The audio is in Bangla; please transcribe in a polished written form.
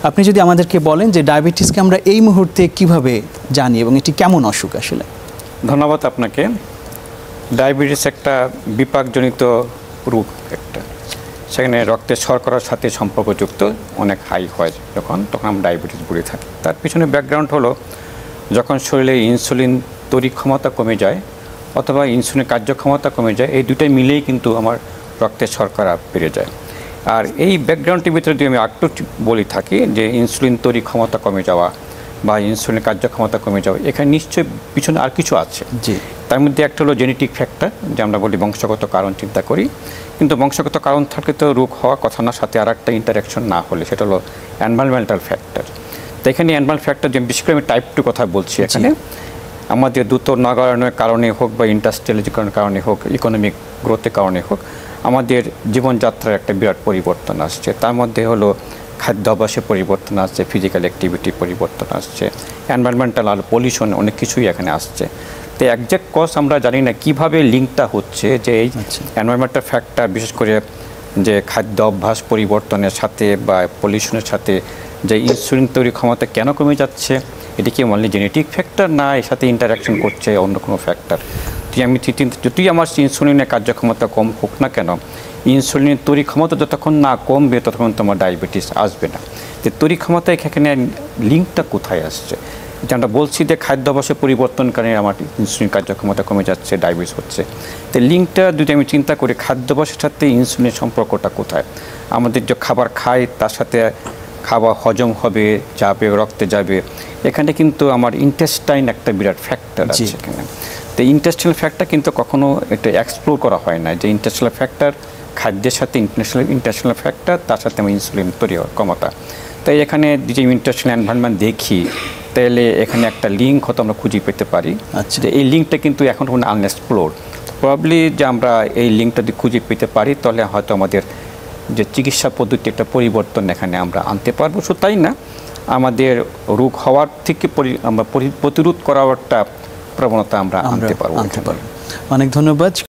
আপনি যদি আমাদেরকে বলেন যে ডায়াবেটিসকে আমরা এই মুহূর্তে কিভাবে জানি এবং এটি কেমন অসুখ আসলে? ধন্যবাদ আপনাকে। ডায়াবেটিস একটা বিপাকজনিত রোগ একটা, সেখানে রক্তের শর্করার সাথে সম্পর্কযুক্ত অনেক হাই হয় তখন আমরা ডায়াবেটিস বলে থাকি। তার পিছনে ব্যাকগ্রাউন্ড হলো যখন শরীরে ইনসুলিন তৈরি ক্ষমতা কমে যায় অথবা ইনসুলিনের কার্যক্ষমতা কমে যায়, এই দুটাই মিলেই কিন্তু আমার রক্তের শর্করা বেড়ে যায়। আর এই ব্যাকগ্রাউন্ডটির ভিতরে যদি আমি একটু বলি থাকি যে ইনসুলিন তৈরি ক্ষমতা কমে যাওয়া বা ইনসুলিনের কার্যক্ষমতা কমে যাওয়া, এখানে নিশ্চয়ই পিছনে আর কিছু আছে। জি, তার মধ্যে একটা হলো জেনেটিক ফ্যাক্টর, যে আমরা বলি বংশগত কারণ চিন্তা করি, কিন্তু বংশগত কারণ থাকলে তো রোগ হওয়ার কথা না, সাথে আর একটা ইন্টারাকশন না হলে সেটা হলো এনভায়রনমেন্টাল ফ্যাক্টর। তো এখানে এনভায়রনমেন্টাল ফ্যাক্টর, যে বিশেষ করে আমি টাইপ 2 কথা বলছি এখানে, আমাদের দ্রুত নগরায়নের কারণে হোক বা ইন্ডাস্ট্রিয়ালাইজেশনের কারণে হোক, ইকোনমিক গ্রোথের কারণে হোক, আমাদের জীবনযাত্রার একটা বিরাট পরিবর্তন আসছে। তার মধ্যে হলো খাদ্যাভ্যাসে পরিবর্তন আসছে, ফিজিক্যাল অ্যাক্টিভিটি পরিবর্তন আসছে, এনভায়রনমেন্টাল আর পলিউশন, অনেক কিছুই এখানে আসছে। তো একজ্যাক্ট কজ আমরা জানি না কীভাবে লিঙ্কটা হচ্ছে, যে এই এনভায়রনমেন্টাল ফ্যাক্টর বিশেষ করে যে খাদ্য অভ্যাস পরিবর্তনের সাথে বা পলিউশনের সাথে যে ইনসুলিন তৈরি ক্ষমতা কেন কমে যাচ্ছে, এটি কি অনলি জেনেটিক ফ্যাক্টর না এর সাথে ইন্টারাকশন করছে অন্য কোনো ফ্যাক্টর? যদি আমার ইনসুলিনের কার্যক্ষমতা কম হোক না কেন, ইনসুলিনের তৈরি ক্ষমতা যতক্ষণ না কমবে ততক্ষণ তোমার ডায়াবেটিস আসবে না। তো তৈরি ক্ষমতা এখানে লিঙ্কটা কোথায় আসছে? যে আমরা বলছি যে খাদ্যাভ্যাসে পরিবর্তন কারণে আমার ইনসুলিন কার্যক্ষমতা কমে যাচ্ছে, ডায়াবেটিস হচ্ছে। তো লিঙ্কটা যদি আমি চিন্তা করি খাদ্যাভ্যাসের সাথে ইনসুলিনের সম্পর্কটা কোথায়, আমাদের যে খাবার খাই তার সাথে খাবার হজম হবে, যাবে, রক্তে যাবে, এখানে কিন্তু আমার ইন্টেস্টাইন একটা বিরাট ফ্যাক্টর আছে এখানে। তো ইন্টেস্টাইনাল ফ্যাক্টর কিন্তু কখনো এটা এক্সপ্লোর করা হয় না, যে ইন্টেস্টাইনাল ফ্যাক্টর খাদ্যের সাথে ইন্টেস্টাইনাল ফ্যাক্টর, তার সাথে আমার ইনসুলিন তৈরি হওয়ার ক্ষমতা। তাই এখানে যে ইন্টেস্টাইনাল এনভায়রনমেন্ট দেখি, তাহলে এখানে একটা লিঙ্ক হয়তো আমরা খুঁজে পেতে পারি। যে এই লিঙ্কটা কিন্তু এখন আনএক্সপ্লোর। প্রবাবলি যে আমরা এই লিঙ্কটা যদি খুঁজে পেতে পারি, তাহলে হয়তো আমাদের যে চিকিৎসা পদ্ধতি একটা পরিবর্তন এখানে আমরা আনতে পারবো। শুধু তাই না, আমাদের রোগ হওয়ার থেকে আমরা প্রতিরোধ করার একটা প্রবণতা আমরা আনতে পারবো। অনেক ধন্যবাদ।